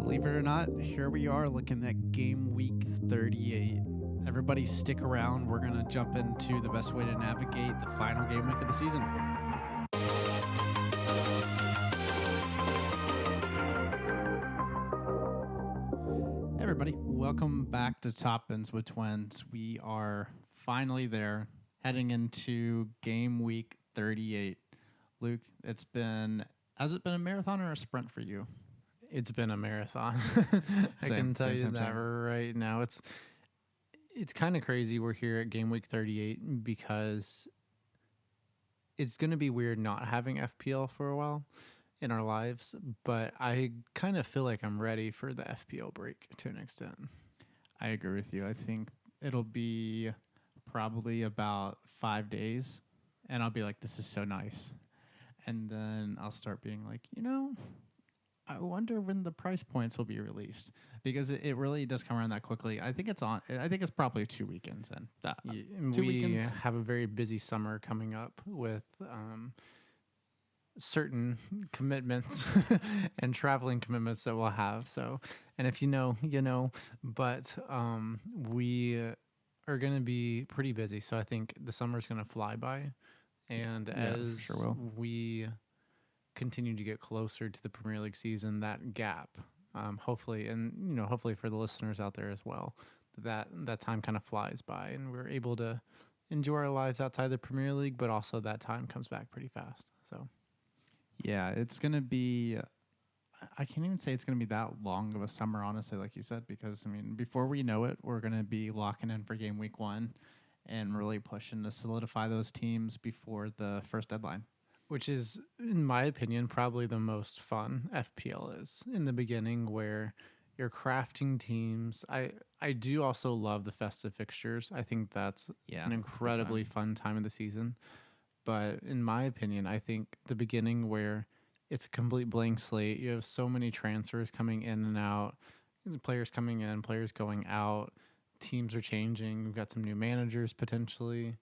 Believe it or not, here we are looking at Gameweek 38. Everybody stick around. We're going to jump into the best way to navigate the final game week of the season. Hey everybody, welcome back to Top Ends with Twins. We are finally there, heading into Game Week 38. Luke, has it been a marathon or a sprint for you? It's been a marathon. I can tell you that right now. It's kind of crazy we're here at Game Week 38 because it's going to be weird not having FPL for a while in our lives, but I kind of feel like I'm ready for the FPL break to an extent. I agree with you. I think it'll be probably about 5 days, and I'll be like, this is so nice. And then I'll start being like, I wonder when the price points will be released, because it really does come around that quickly. I think it's probably 2 weekends in. We have a very busy summer coming up with certain commitments and traveling commitments that we'll have. So, and if you know, but we are going to be pretty busy. So I think the summer is going to fly by. And as we continue to get closer to the Premier League season, that gap, hopefully, and hopefully for the listeners out there as well, that time kind of flies by, and we're able to enjoy our lives outside the Premier League, but also that time comes back pretty fast. So, yeah, it's gonna be. I can't even say it's gonna be that long of a summer, honestly, like you said, because before we know it, we're gonna be locking in for Game Week 1 and really pushing to solidify those teams before the first deadline. Which is, in my opinion, probably the most fun FPL is in the beginning, where you're crafting teams. I do also love the festive fixtures. I think that's an incredibly fun time of the season. But in my opinion, I think the beginning, where it's a complete blank slate, you have so many transfers coming in and out, players coming in, players going out, teams are changing, we've got some new managers potentially.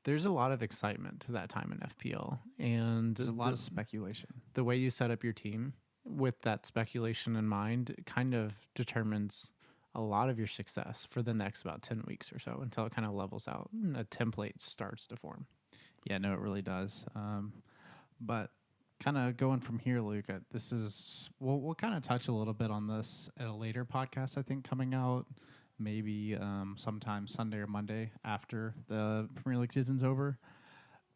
There's a lot of excitement to that time in FPL, and there's a lot of speculation. The way you set up your team with that speculation in mind kind of determines a lot of your success for the next about 10 weeks or so, until it kind of levels out and a template starts to form. Yeah, no, it really does. But kind of going from here, Luke, we'll kind of touch a little bit on this at a later podcast, I think, coming out maybe sometime Sunday or Monday after the Premier League season's over.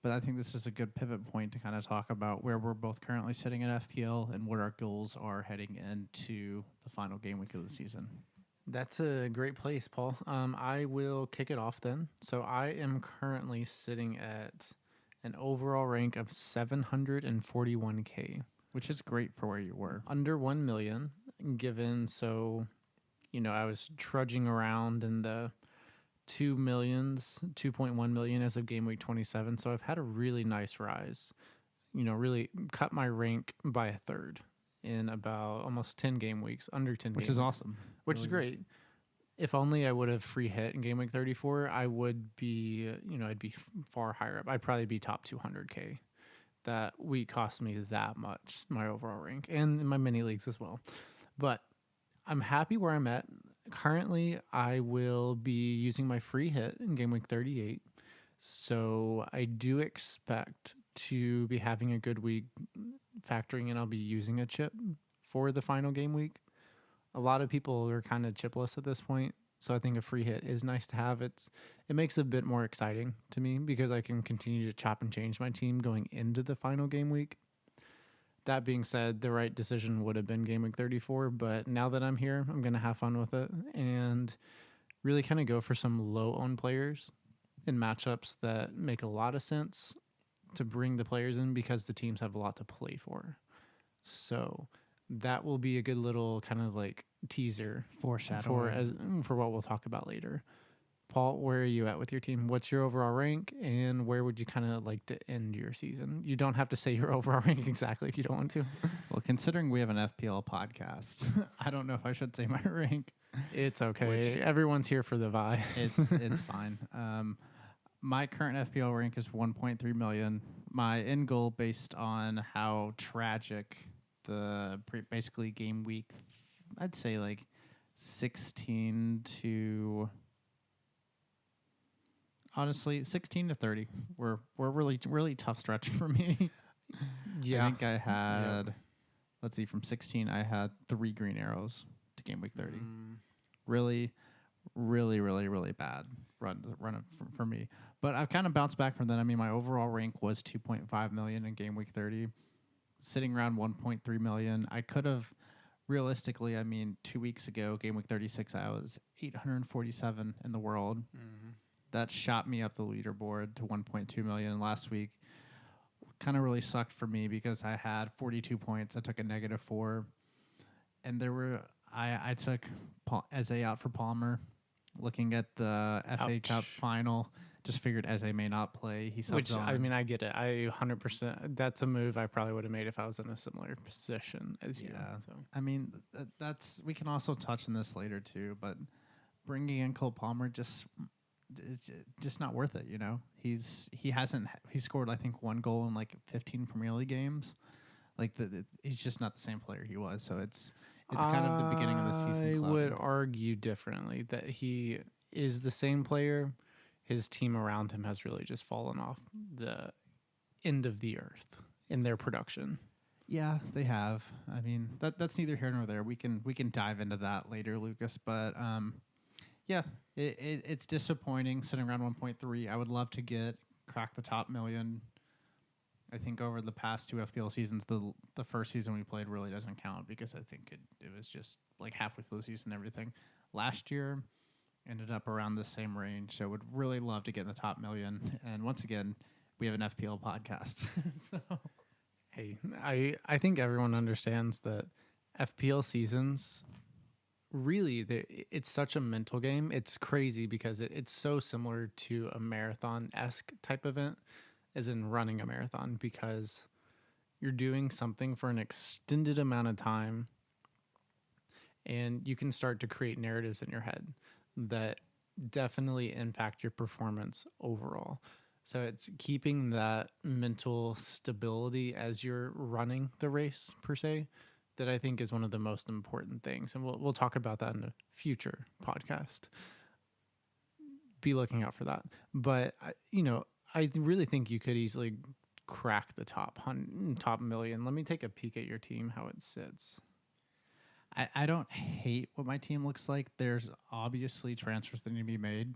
But I think this is a good pivot point to kind of talk about where we're both currently sitting at FPL and what our goals are heading into the final game week of the season. That's a great place, Paul. I will kick it off then. So I am currently sitting at an overall rank of 741K. Which is great for where you were. Under 1 million, given so... I was trudging around in the 2.1 million as of Game Week 27. So I've had a really nice rise, really cut my rank by a third in about almost 10 game weeks, under 10 Which game is weeks, awesome. Which is great. If only I would have free hit in Game Week 34, I would be, I'd be far higher up. I'd probably be top 200K. That week cost me that much, my overall rank, and in my mini leagues as well. But I'm happy where I'm at. Currently, I will be using my free hit in Game Week 38. So I do expect to be having a good week, factoring in I'll be using a chip for the final game week. A lot of people are kind of chipless at this point, so I think a free hit is nice to have. It makes it a bit more exciting to me because I can continue to chop and change my team going into the final game week. That being said, the right decision would have been Game Week 34, but now that I'm here, I'm going to have fun with it and really kind of go for some low-owned players in matchups that make a lot of sense to bring the players in because the teams have a lot to play for. So that will be a good little kind of like teaser for what we'll talk about later. Paul, where are you at with your team? What's your overall rank, and where would you kind of like to end your season? You don't have to say your overall rank exactly if you don't want to. Well, considering we have an FPL podcast, I don't know if I should say my rank. It's okay. Everyone's here for the vibe. It's fine. My current FPL rank is 1.3 million. My end goal, based on how tragic the basically game week I'd say like 16 to honestly 16 to 30. We're really tough stretch for me. I Yeah. think I Yep. had let's see, from 16 I had 3 green arrows to game week 30. Really really bad run for me. But I've kind of bounced back from that. I mean, my overall rank was 2.5 million in game week 30, sitting around 1.3 million. I could have realistically, I mean, 2 weeks ago, game week 36, I was 847 in the world. That shot me up the leaderboard to 1.2 million. And last week kind of really sucked for me because I had 42 points. I took a -4, and there were I took Eze out for Palmer. Looking at the FA Cup Ouch. final, just figured Eze may not play. He subs Which, on. I mean, I get it. I 100%. That's a move I probably would have made if I was in a similar position as you. Yeah. So I mean, that's we can also touch on this later too, but bringing in Cole Palmer it's just not worth it. You know, he scored I think 1 goal in like 15 Premier League games. Like he's just not the same player he was. So it's kind of the beginning of the season. I would argue differently that he is the same player. His team around him has really just fallen off the end of the earth in their production. Yeah, they have. I mean, that's neither here nor there. We can dive into that later, Lucas. But yeah, it's disappointing sitting around 1.3. I would love to crack the top million. I think over the past 2 FPL seasons, the first season we played really doesn't count because I think it was just like halfway through the season and everything. Last year ended up around the same range, so would really love to get in the top million. And once again, we have an FPL podcast. So. Hey, I think everyone understands that FPL seasons really it's such a mental game. It's crazy because it's so similar to a marathon-esque type event, as in running a marathon, because you're doing something for an extended amount of time and you can start to create narratives in your head that definitely impact your performance overall. So it's keeping that mental stability as you're running the race per se that I think is one of the most important things. And we'll talk about that in a future podcast. Be looking out for that. But I really think you could easily crack the top million. Let me take a peek at your team, how it sits. I don't hate what my team looks like. There's obviously transfers that need to be made,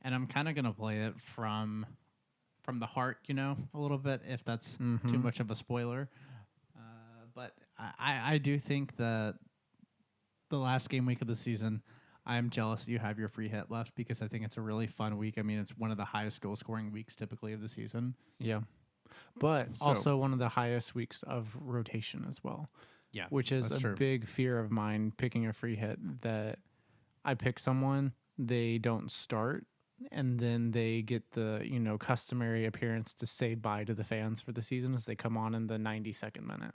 and I'm kind of going to play it from the heart, a little bit, if that's too much of a spoiler. But I do think that the last game week of the season, I'm jealous that you have your free hit left because I think it's a really fun week. I mean, it's one of the highest goal scoring weeks typically of the season. Yeah. But also one of the highest weeks of rotation as well. Yeah. Which is a big fear of mine picking a free hit, that I pick someone, they don't start, and then they get the, customary appearance to say bye to the fans for the season as they come on in the 92nd minute.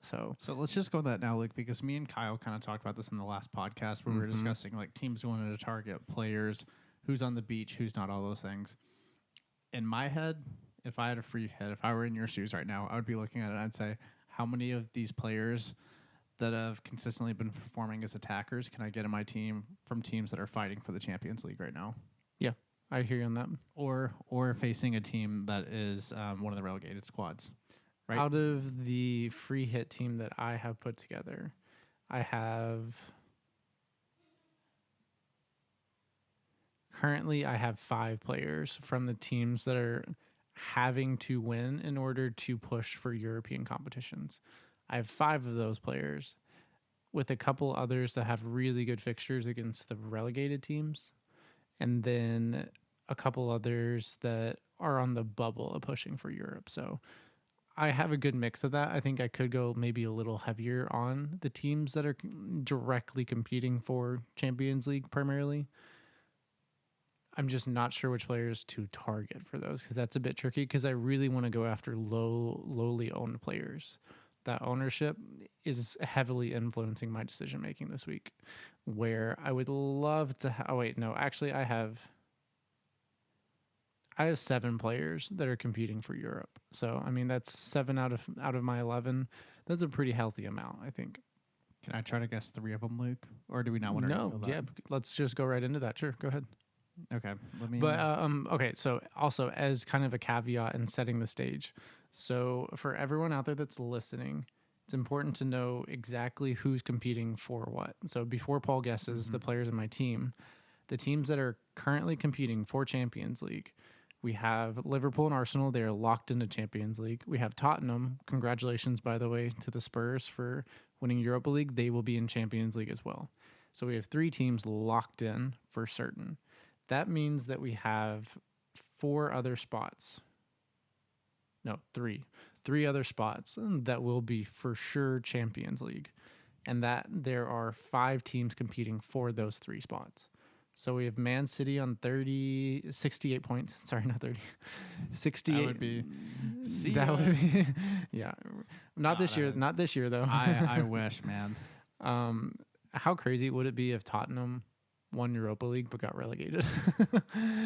So let's just go with that now, Luke, because me and Kyle kind of talked about this in the last podcast where we were discussing like teams who wanted to target players, who's on the beach, who's not, all those things. In my head, if I had a free hit, if I were in your shoes right now, I would be looking at it and I'd say, how many of these players that have consistently been performing as attackers can I get in my team from teams that are fighting for the Champions League right now? Yeah, I hear you on that. Or facing a team that is one of the relegated squads. Right? Out of the free hit team that I have put together, currently I have 5 players from the teams that are having to win in order to push for European competitions. I have 5 of those players with a couple others that have really good fixtures against the relegated teams, and then a couple others that are on the bubble of pushing for Europe. So I have a good mix of that. I think I could go maybe a little heavier on the teams that are directly competing for Champions League primarily. I'm just not sure which players to target for those because that's a bit tricky because I really want to go after lowly owned players. That ownership is heavily influencing my decision making this week, where I would love to I have 7 players that are competing for Europe. So I mean that's 7 out of my 11. That's a pretty healthy amount, I think. Can I try to guess 3 of them, Luke? Or do we not want to No, reveal that? yeah, let's just go right into that. Sure, go ahead. Okay. Let me. But okay. So also as kind of a caveat in setting the stage, so for everyone out there that's listening, it's important to know exactly who's competing for what. So before Paul guesses the players in my team, the teams that are currently competing for Champions League, we have Liverpool and Arsenal. They are locked into Champions League. We have Tottenham. Congratulations, by the way, to the Spurs for winning Europa League. They will be in Champions League as well. So we have 3 teams locked in for certain. That means that we have 4 other spots. No, 3. 3 other spots that will be for sure Champions League. And that there are 5 teams competing for those 3 spots. So we have Man City on 68 points. Sorry, not 30. 68. That would be. That would be. Yeah. Not this year. Not this year, though. I wish, man. How crazy would it be if Tottenham won Europa League but got relegated?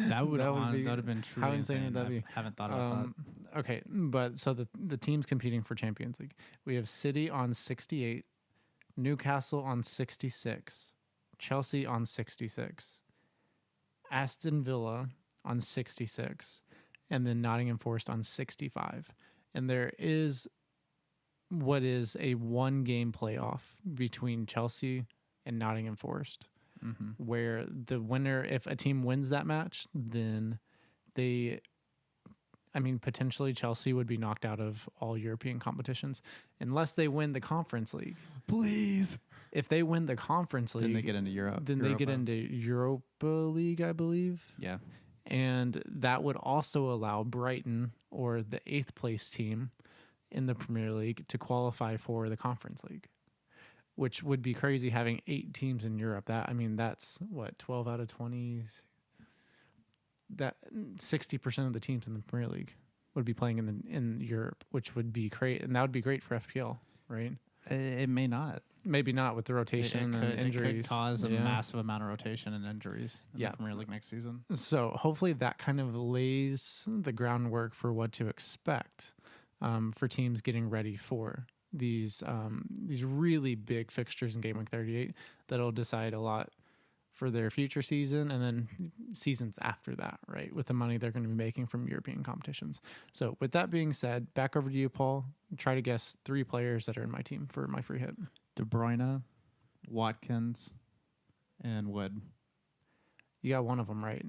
That would have been truly how insane would that be? I haven't thought about that. Okay, but so the teams competing for Champions League, we have City on 68, Newcastle on 66, Chelsea on 66, Aston Villa on 66, and then Nottingham Forest on 65. And there is what is a 1-game playoff between Chelsea and Nottingham Forest, where the winner, if a team wins that match, then potentially Chelsea would be knocked out of all European competitions unless they win the Conference League. Please. If they win the Conference League, Then they get into Europe. Then they get into Europa League, I believe. Yeah. And that would also allow Brighton, or the 8th place team in the Premier League, to qualify for the Conference League, which would be crazy having 8 teams in Europe. That's what, 12 out of 20s. That 60% of the teams in the Premier League would be playing in Europe, which would be great, and that would be great for FPL, right? It may not. Maybe not with the rotation and injuries. It could cause a massive amount of rotation and injuries in the Premier League next season. So hopefully that kind of lays the groundwork for what to expect for teams getting ready for these really big fixtures in Gameweek 38 that'll decide a lot for their future season and then seasons after that, right? With the money they're going to be making from European competitions. So with that being said, back over to you, Paul. Try to guess 3 players that are in my team for my free hit. De Bruyne, Watkins, and Wood. You got one of them right.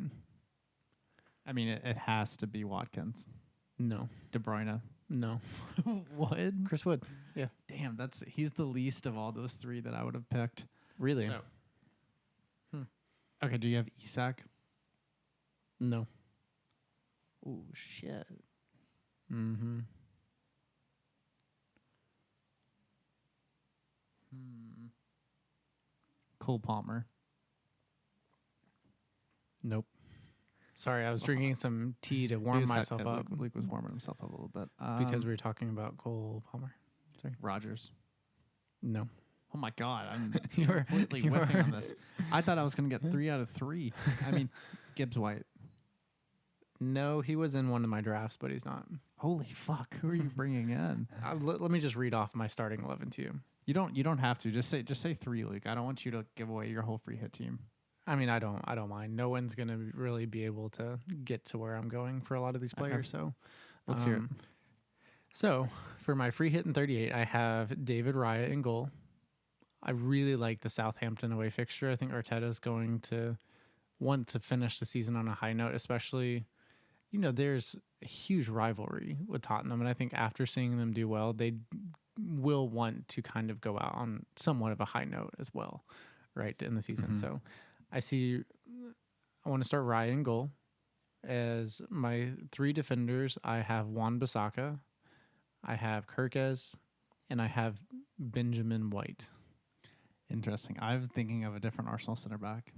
I mean, it has to be Watkins. No. De Bruyne. No. Wood? Chris Wood. Yeah. Damn, he's the least of all those 3 that I would have picked. Really? So, okay, do you have Isak? No. Oh, shit. Mm-hmm. Cole Palmer. Nope. Sorry, I was drinking some tea to warm myself up. Luke was warming himself up a little bit. Because we were talking about Cole Palmer. Sorry. Rogers. No. Oh my God, I'm completely whiffing on this. I thought I was going to get 3 out of 3. I mean, Gibbs White. No, he was in one of my drafts, but he's not. Holy fuck, who are you bringing in? Let me just read off my starting 11 to you. You don't have to. Just say 3, Luke. I don't want you to give away your whole free hit team. I mean, I don't mind. No one's going to really be able to get to where I'm going for a lot of these players. Okay. So let's hear it. So for my free hit in 38, I have David Raya in goal. I really like the Southampton away fixture. I think Arteta's going to want to finish the season on a high note, especially, there's a huge rivalry with Tottenham. And I think after seeing them do well, they will want to kind of go out on somewhat of a high note as well, right, in the season. So I want to start Raya in goal. As my 3 defenders, I have Wan-Bissaka, I have Kirkes, and I have Benjamin White. Interesting. I was thinking of a different Arsenal center back.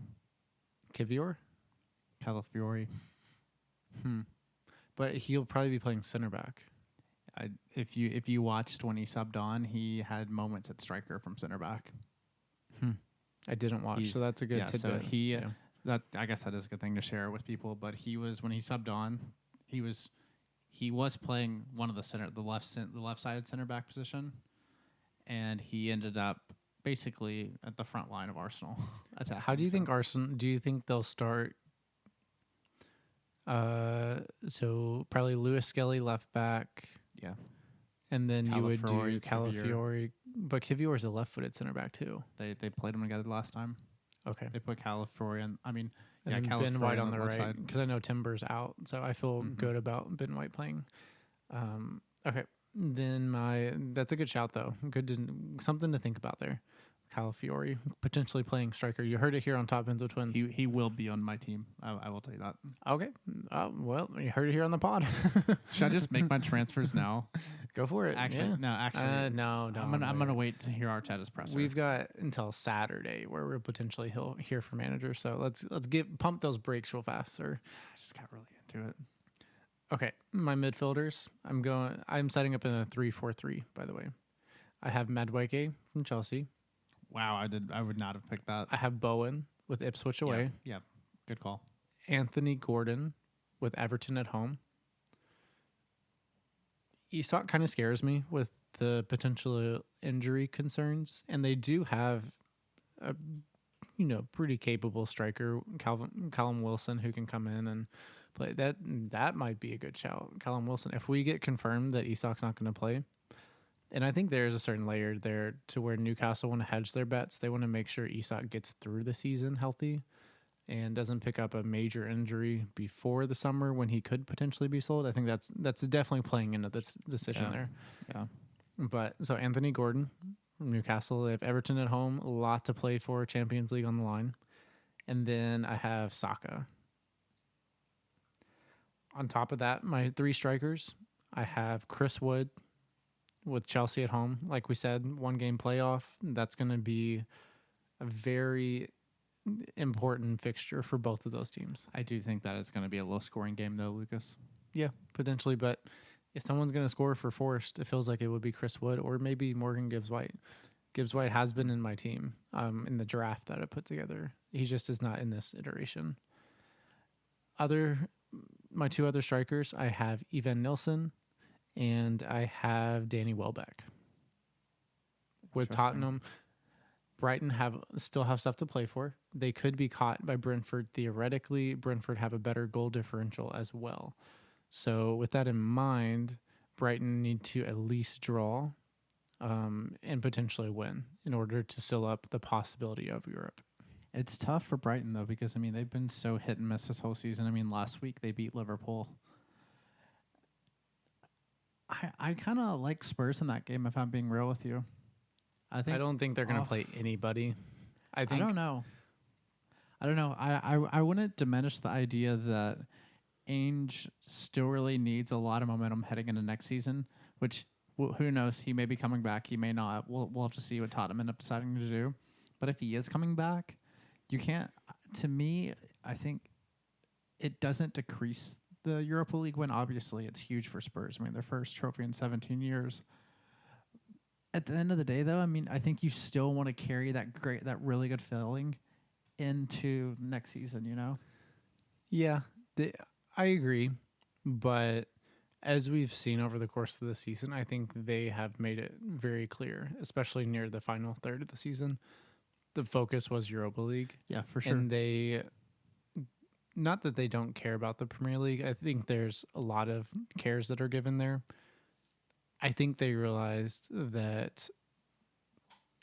Kivior? Calafiori. But he'll probably be playing center back. If you watched when he subbed on, he had moments at striker from center back. I didn't watch, so that's a good tidbit. So I guess that is a good thing to share with people. But when he subbed on, he was playing one of the left-sided center back position, and he ended up basically at the front line of Arsenal attack. How do you think Arsenal? Do you think they'll start? So probably Lewis Skelly left back, Yeah, and then you would do Calafiori, Kivior. Calafiori, but Kivior's a left-footed center back too. They played them together last time. Okay, They put Calafiori and and then Ben Calafiori White on the left right side. because I know Timber's out, so I feel good about Ben White playing. Okay, then that's a good shout though. Something to think about there. Calafiori potentially playing striker. You heard it here on Top Enzo Twins. He will be on my team. I will tell you that. Okay. Well, you heard it here on the pod. Should I just make my transfers now? Go for it. Actually, yeah. no. No. I'm gonna wait to hear Arteta's presser. We've got until Saturday where we'll potentially hear from managers. So let's pump those brakes real fast, sir. I just got really into it. Okay, my midfielders. I'm setting up in a 3-4-3. By the way, I have Madueke from Chelsea. Wow, I would not have picked that. I have Bowen with Ipswich away. Yeah, good call. Anthony Gordon with Everton at home. Isak kind of scares me with the potential injury concerns, and they do have a pretty capable striker, Callum Wilson, who can come in and play. That might be a good shout, Callum Wilson. If we get confirmed that Isak's not going to play, and I think there's a certain layer there to where Newcastle want to hedge their bets. They want to make sure Isak gets through the season healthy and doesn't pick up a major injury before the summer when he could potentially be sold. I think that's definitely playing into this decision there. Yeah. But so Anthony Gordon from Newcastle, they have Everton at home, a lot to play for, Champions League on the line. And then I have Saka. On top of that, my three strikers, I have Chris Wood with Chelsea at home. Like we said, 1 game playoff. That's going to be a very important fixture for both of those teams. I do think that is going to be a low-scoring game, though, Lucas. Yeah, potentially. But if someone's going to score for Forest, it feels like it would be Chris Wood or maybe Morgan Gibbs-White. Gibbs-White has been in my team in the draft that I put together. He just is not in this iteration. My 2 other strikers, I have Evan Nilsson and I have Danny Welbeck. With Tottenham, Brighton still have stuff to play for. They could be caught by Brentford. Theoretically, Brentford have a better goal differential as well. So with that in mind, Brighton need to at least draw and potentially win in order to seal up the possibility of Europe. It's tough for Brighton, though, because, they've been so hit and miss this whole season. Last week they beat Liverpool. I kind of like Spurs in that game, if I'm being real with you. I don't think they're going to play anybody. I don't know. I wouldn't diminish the idea that Ainge still really needs a lot of momentum heading into next season, which who knows? He may be coming back. He may not. We'll have to see what Tottenham end up deciding to do. But if he is coming back, you can't. To me, I think it doesn't decrease the Europa League win. Obviously, it's huge for Spurs. Their first trophy in 17 years. At the end of the day, though, I think you still want to carry that really good feeling into next season, Yeah, I agree. But as we've seen over the course of the season, I think they have made it very clear, especially near the final third of the season, the focus was Europa League. Yeah, for sure. And not that they don't care about the Premier League. I think there's a lot of cares that are given there. I think they realized that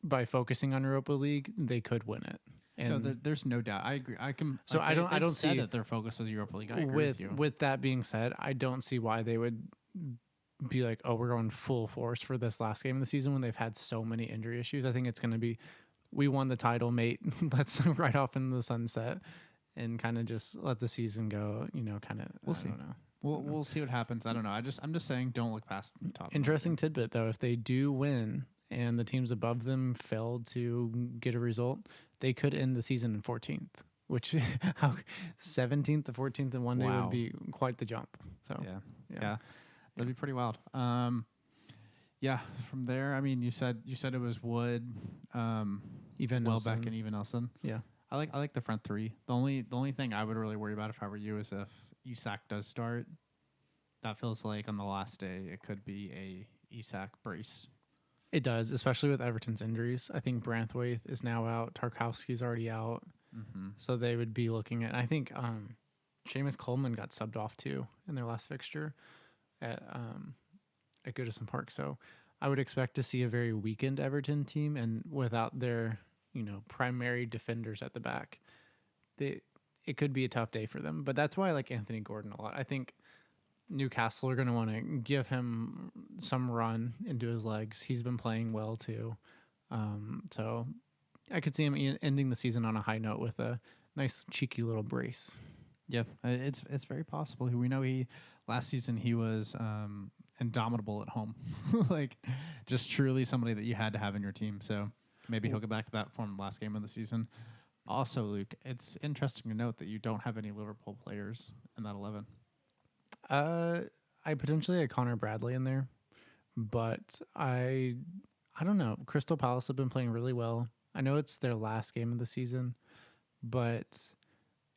by focusing on Europa League, they could win it. And no, there's no doubt. I agree. I can. So I don't see that their focus is Europa League. I agree with you. With that being said, I don't see why they would be like, oh, we're going full force for this last game of the season when they've had so many injury issues. I think it's going to be, we won the title, mate. Let's ride off into the sunset and kind of just let the season go. Kind of. We'll see. I don't know. We'll see what happens. I don't know. I'm just saying, don't look past the top. Interesting tidbit though. If they do win and the teams above them failed to get a result, they could end the season in 14th, which 17th to 14th in one day would be quite the jump. So yeah, that'd be pretty wild. Yeah. From there, you said it was Wood, even Welbeck, and even Nelson. Yeah, I like the front three. The only thing I would really worry about if I were you is if Isak does start. That feels like on the last day it could be a Isak brace. It does, especially with Everton's injuries. I think Branthwaite is now out. Tarkowski's already out. Mm-hmm. So they would be looking at, I think Seamus Coleman got subbed off too in their last fixture at Goodison Park. So I would expect to see a very weakened Everton team, and without their, primary defenders at the back, it could be a tough day for them. But that's why I like Anthony Gordon a lot. I think Newcastle are going to want to give him some run into his legs. He's been playing well too. So I could see him ending the season on a high note with a nice cheeky little brace. Yeah, it's very possible. We know last season he was indomitable at home, like just truly somebody that you had to have in your team. So maybe he'll get back to that form last game of the season. Also, Luke, it's interesting to note that you don't have any Liverpool players in that 11. I potentially had Connor Bradley in there, but I don't know. Crystal Palace have been playing really well. I know it's their last game of the season, but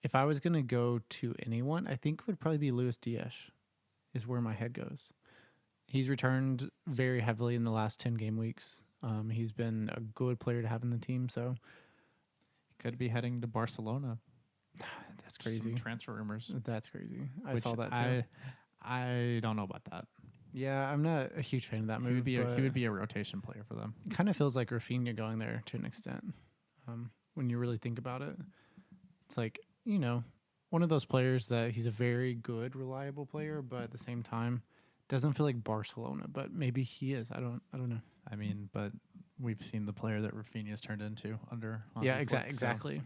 if I was going to go to anyone, I think it would probably be Luis Diaz is where my head goes. He's returned very heavily in the last 10 game weeks. He's been a good player to have in the team, so could be heading to Barcelona. That's crazy. Some transfer rumors. That's crazy. I saw that too. I don't know about that. Yeah, I'm not a huge fan of that move. He would be a rotation player for them. It kind of feels like Rafinha going there to an extent. When you really think about it, it's like, one of those players that he's a very good, reliable player, but at the same time, doesn't feel like Barcelona. But maybe he is. I don't know. I mean, but we've seen the player that Rafinha's turned into under. Yeah, exactly.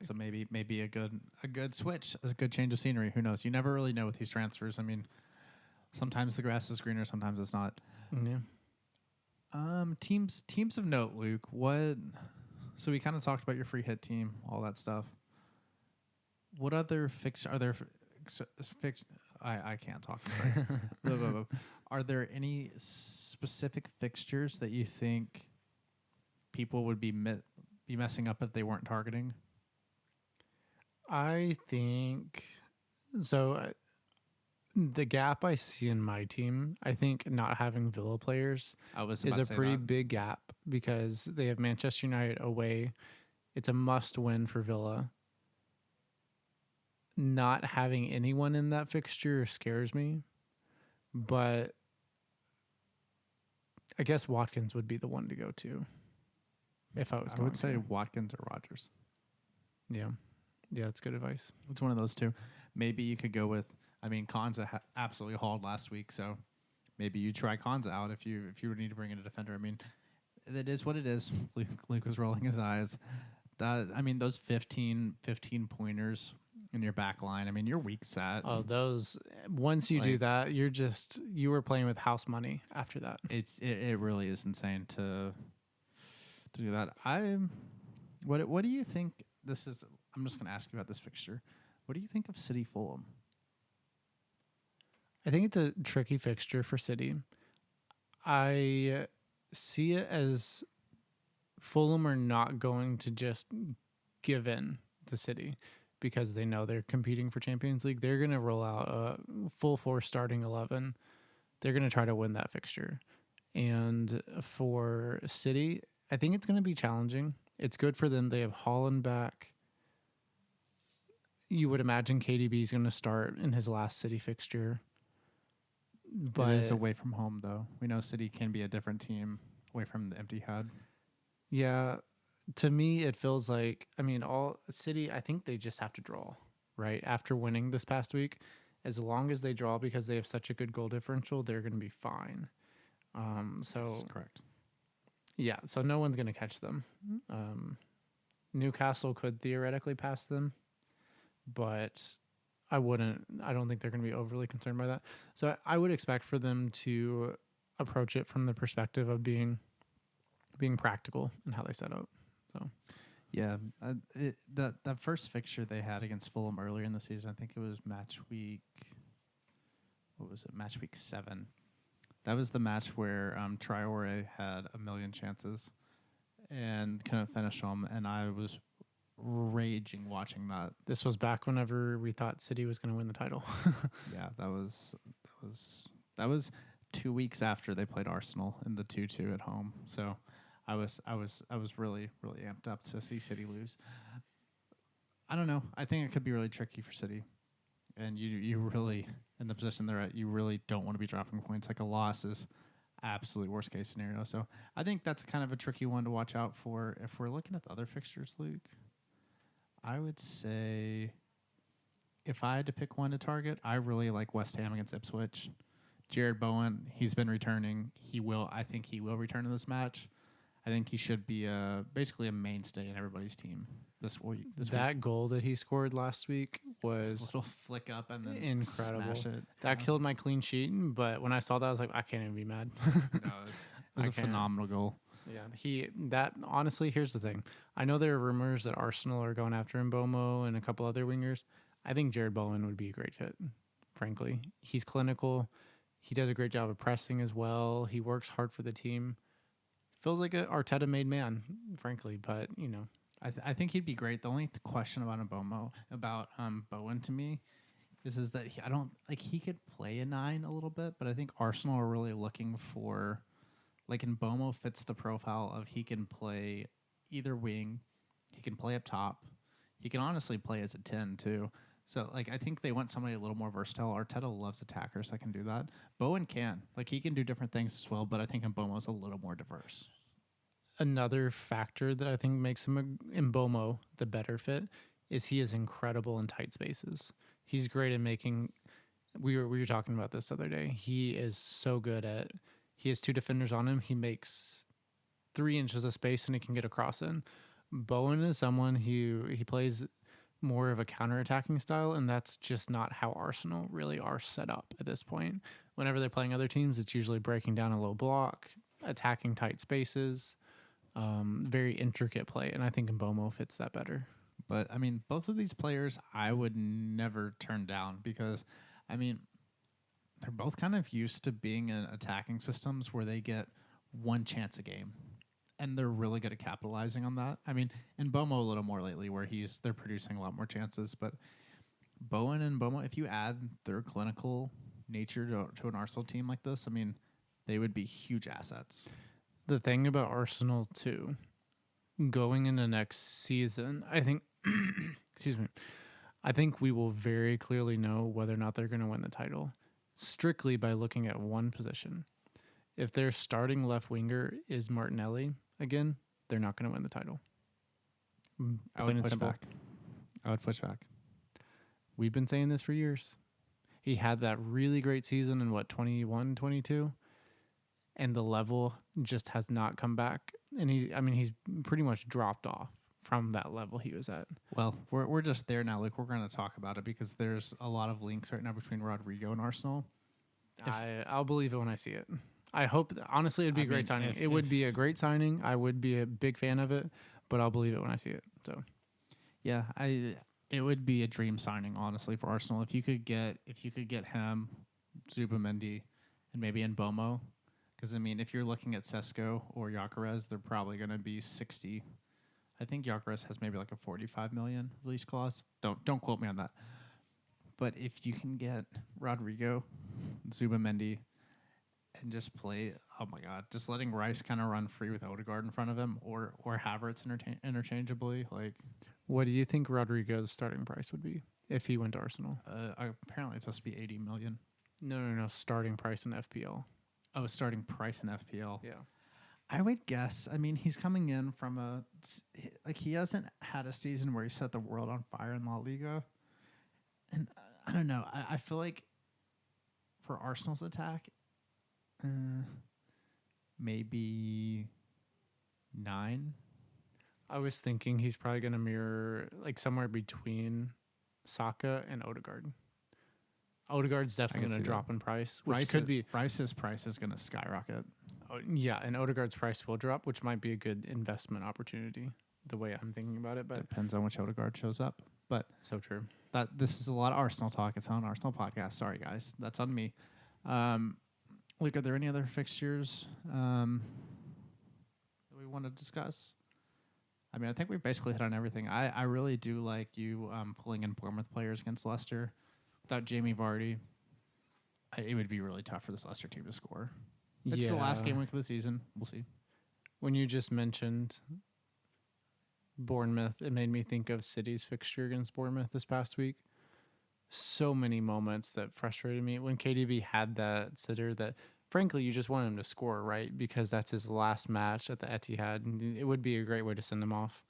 So maybe a good switch, a good change of scenery. Who knows? You never really know with these transfers. I mean, sometimes the grass is greener, sometimes it's not. Yeah. Teams of note, Luke. What? So we kind of talked about your free hit team, all that stuff. What other are there? I can't talk. Are there any specific fixtures that you think people would be messing up if they weren't targeting? I think so. The gap I see in my team, I think not having Villa players is a pretty big gap because they have Manchester United away. It's a must win for Villa. Not having anyone in that fixture scares me, but I guess Watkins would be the one to go to if I was. I would say Watkins or Rodgers. Yeah, that's good advice. It's one of those two. Maybe you could go with. I mean, Konza absolutely hauled last week, so maybe you try Konza out if you need to bring in a defender. I mean, it is what it is. Luke was rolling his eyes. Those 15 pointers in your back line. I mean, you're weak set. Oh, those once you do that, you were playing with house money after that. It really is insane to do that. What do you think this is? I'm just going to ask you about this fixture. What do you think of City Fulham? I think it's a tricky fixture for City. I see it as Fulham are not going to just give in to City because they know they're competing for Champions League. They're going to roll out a full force starting 11. They're going to try to win that fixture. And for City, I think it's going to be challenging. It's good for them. They have Haaland back. You would imagine KDB is going to start in his last City fixture. But it is away from home, though. We know City can be a different team away from the empty head. Yeah. To me, it feels like, all City, I think they just have to draw, right? After winning this past week, as long as they draw because they have such a good goal differential, they're going to be fine. That's correct. Yeah, so no one's going to catch them. Newcastle could theoretically pass them, but I don't think they're going to be overly concerned by that. So I would expect for them to approach it from the perspective of being practical in how they set up. So, yeah, that first fixture they had against Fulham earlier in the season, I think it was match week. What was it? Match week 7. That was the match where Traore had a million chances and couldn't finish them, and I was raging watching that. This was back whenever we thought City was going to win the title. Yeah, that was 2 weeks after they played Arsenal in the 2-2 at home. So I was really amped up to see City lose. I don't know. I think it could be really tricky for City, and you really in the position they're at, you really don't want to be dropping points. Like a loss is absolute worst case scenario. So I think that's kind of a tricky one to watch out for. If we're looking at the other fixtures, Luke, I would say if I had to pick one to target, I really like West Ham against Ipswich. Jared Bowen, he's been returning. I think he will return to this match. I think he should be basically a mainstay in everybody's team this week. That goal that he scored last week was A little flick up and then incredible. smash it. That killed my clean sheet, but when I saw that, I was like, I can't even be mad. No, it was a phenomenal goal. Yeah, honestly, here's the thing. I know there are rumors that Arsenal are going after Mbomo and a couple other wingers. I think Jared Bowen would be a great fit, frankly. He's clinical. He does a great job of pressing as well. He works hard for the team. Feels like an Arteta-made man, frankly, but, I think he'd be great. The only question about Bowen to me is that I don't like he could play a 9 a little bit, but I think Arsenal are really looking for like Mbomo fits the profile of he can play either wing, he can play up top, he can honestly play as a 10 too. So like I think they want somebody a little more versatile. Arteta loves attackers that can do that. Bowen can. Like he can do different things as well, but I think Mbomo's a little more diverse. Another factor that I think makes him Mbomo the better fit is he is incredible in tight spaces. He's great at making. We were talking about this the other day. He is so good at. He has 2 defenders on him. He makes 3 inches of space and he can get across in. Bowen is someone who he plays more of a counter-attacking style, and that's just not how Arsenal really are set up at this point. Whenever they're playing other teams, it's usually breaking down a low block, attacking tight spaces. Very intricate play, and I think Mbomo fits that better. But I mean, both of these players I would never turn down because, I mean, they're both kind of used to being in attacking systems where they get one chance a game, and they're really good at capitalizing on that. I mean, and Mbomo a little more lately, where they're producing a lot more chances. But Bowen and Mbomo, if you add their clinical nature to an Arsenal team like this, I mean, they would be huge assets. The thing about Arsenal too, going into next season, I think, excuse me, I think we will very clearly know whether or not they're going to win the title strictly by looking at one position. If their starting left winger is Martinelli again, they're not going to win the title. I would push back. We've been saying this for years. He had that really great season in 21, 22. And the level just has not come back. And he's pretty much dropped off from that level he was at. Well, we're just there now. Like, we're going to talk about it because there's a lot of links right now between Rodrigo and Arsenal. I'll believe it when I see it. I hope, honestly, it'd be a great signing. It would be a great signing. I would be a big fan of it, but I'll believe it when I see it. So, yeah, it would be a dream signing, honestly, for Arsenal. If you could get him, Zubamendi, and maybe Mbomo. Because, I mean, if you're looking at Sesko or Gyökeres, they're probably going to be 60. I think Gyökeres has maybe like a 45 million release clause. Don't quote me on that. But if you can get Rodrigo, Zubamendi, and just play, oh my God, just letting Rice kind of run free with Odegaard in front of him or Havertz interchangeably. Like, what do you think Rodrigo's starting price would be if he went to Arsenal? Apparently it's supposed to be 80 million. No. Starting price in FPL. Oh, starting price in FPL. Yeah. I would guess. I mean, he's coming in from he hasn't had a season where he set the world on fire in La Liga. And I don't know. I feel like for Arsenal's attack, maybe 9. I was thinking he's probably going to mirror like somewhere between Saka and Odegaard. Odegaard's definitely going to drop in price, which Rice's price is going to skyrocket. Oh, yeah, and Odegaard's price will drop, which might be a good investment opportunity, the way I'm thinking about it. But depends on which Odegaard shows up. But so true. This is a lot of Arsenal talk. It's not an Arsenal podcast. Sorry, guys. That's on me. Luke, are there any other fixtures that we want to discuss? I mean, I think we've basically hit on everything. I really do like you pulling in Bournemouth players against Leicester without Jamie Vardy. it would be really tough for this Leicester team to score. It's the last game week of the season. We'll see. When you just mentioned Bournemouth, it made me think of City's fixture against Bournemouth this past week. So many moments that frustrated me when KDB had that sitter that, frankly, you just want him to score, right? Because that's his last match at the Etihad, and it would be a great way to send him off.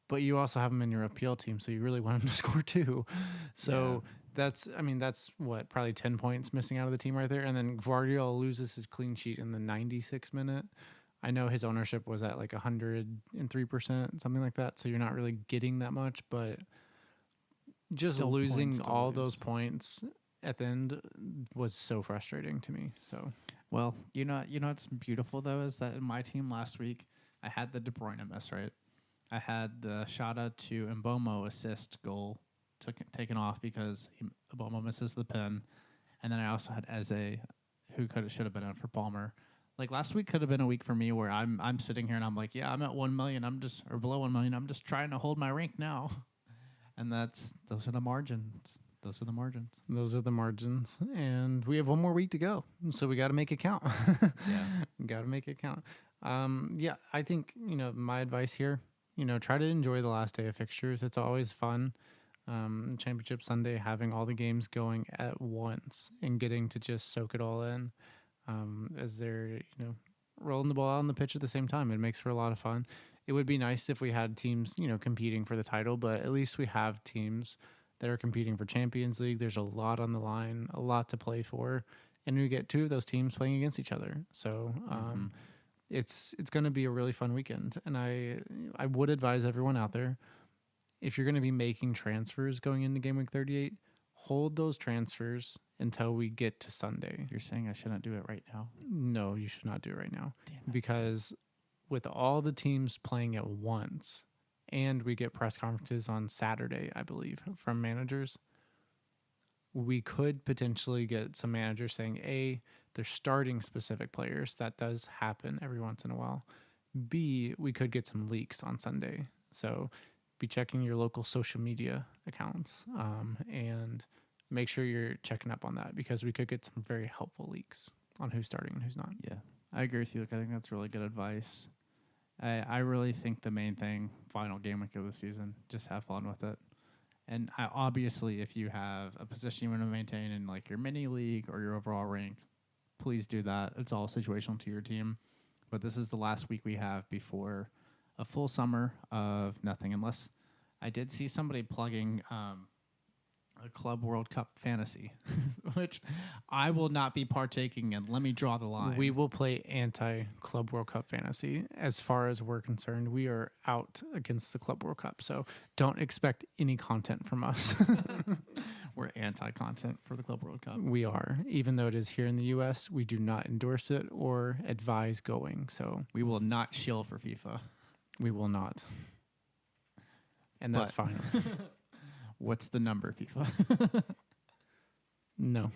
But you also have him in your appeal team, so you really want him to score too. So that's what, probably 10 points missing out of the team right there. And then Guardiola loses his clean sheet in the 96th minute. I know his ownership was at like 103%, something like that. So you're not really getting that much, but just Still losing points to all lose. those points at the end was so frustrating to me. So Well, you know what's beautiful though is that in my team last week, I had the De Bruyne miss, right? I had the shout out to Mbomo assist goal taken off because Mbomo misses the pin, and then I also had Eze, who should have been out for Palmer. Like last week could have been a week for me where I'm sitting here and I'm like, yeah, I'm at 1 million. Or below 1 million. I'm just trying to hold my rank now, and those are the margins. Those are the margins. those are the margins, and we have one more week to go, so we got to make it count. Got to make it count. I think my advice here, try to enjoy the last day of fixtures. It's always fun. Championship Sunday, having all the games going at once and getting to just soak it all in, as they're rolling the ball out on the pitch at the same time. It makes for a lot of fun. It would be nice if we had teams competing for the title, but at least we have teams that are competing for Champions League. There's a lot on the line, a lot to play for, and we get two of those teams playing against each other. So it's going to be a really fun weekend, and I would advise everyone out there, if you're going to be making transfers going into Game Week 38, hold those transfers until we get to Sunday. You're saying I shouldn't do it right now? No, you should not do it right now. Damn it. Because with all the teams playing at once, and we get press conferences on Saturday, I believe, from managers, we could potentially get some managers saying, A, they're starting specific players. That does happen every once in a while. B, we could get some leaks on Sunday. So be checking your local social media accounts, and make sure you're checking up on that, because we could get some very helpful leaks on who's starting and who's not. Yeah, I agree with you. Look, I think that's really good advice. I really think the main thing, final game week of the season, just have fun with it. And obviously, if you have a position you want to maintain in like your mini league or your overall rank, please do that. It's all situational to your team. But this is the last week we have before a full summer of nothing, unless I did see somebody plugging a Club World Cup fantasy, which I will not be partaking in. Let me draw the line. We will play anti-Club World Cup fantasy. As far as we're concerned, we are out against the Club World Cup, so don't expect any content from us. We're anti-content for the Club World Cup. We are. Even though it is here in the U.S., we do not endorse it or advise going, so We will not shill for FIFA. we will not. And that's fine. What's the number, FIFA? No.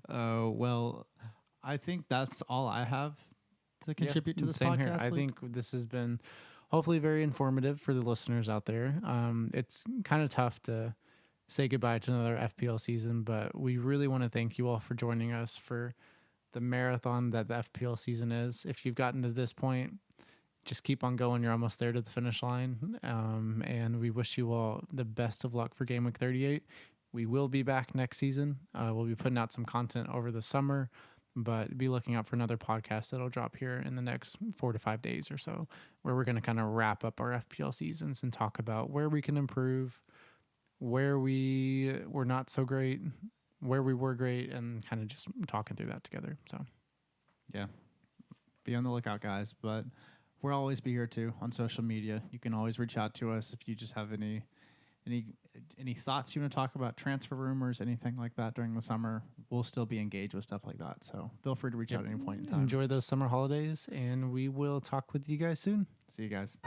Well, I think that's all I have to contribute to this Same podcast. here. I think this has been hopefully very informative for the listeners out there. It's kind of tough to say goodbye to another FPL season, but we really want to thank you all for joining us for the marathon that the FPL season is. If you've gotten to this point, just keep on going. You're almost there to the finish line. And we wish you all the best of luck for Game Week 38. We will be back next season. We'll be putting out some content over the summer, but be looking out for another podcast that'll drop here in the next 4 to 5 days or so, where we're going to kind of wrap up our FPL seasons and talk about where we can improve, where we were not so great, where we were great, and kind of just talking through that together. So, yeah, be on the lookout, guys. But we'll always be here too on social media. You can always reach out to us if you just have any thoughts you want to talk about, transfer rumors, anything like that during the summer. We'll still be engaged with stuff like that. So feel free to reach out at any point in time. Enjoy those summer holidays, and we will talk with you guys soon. See you guys.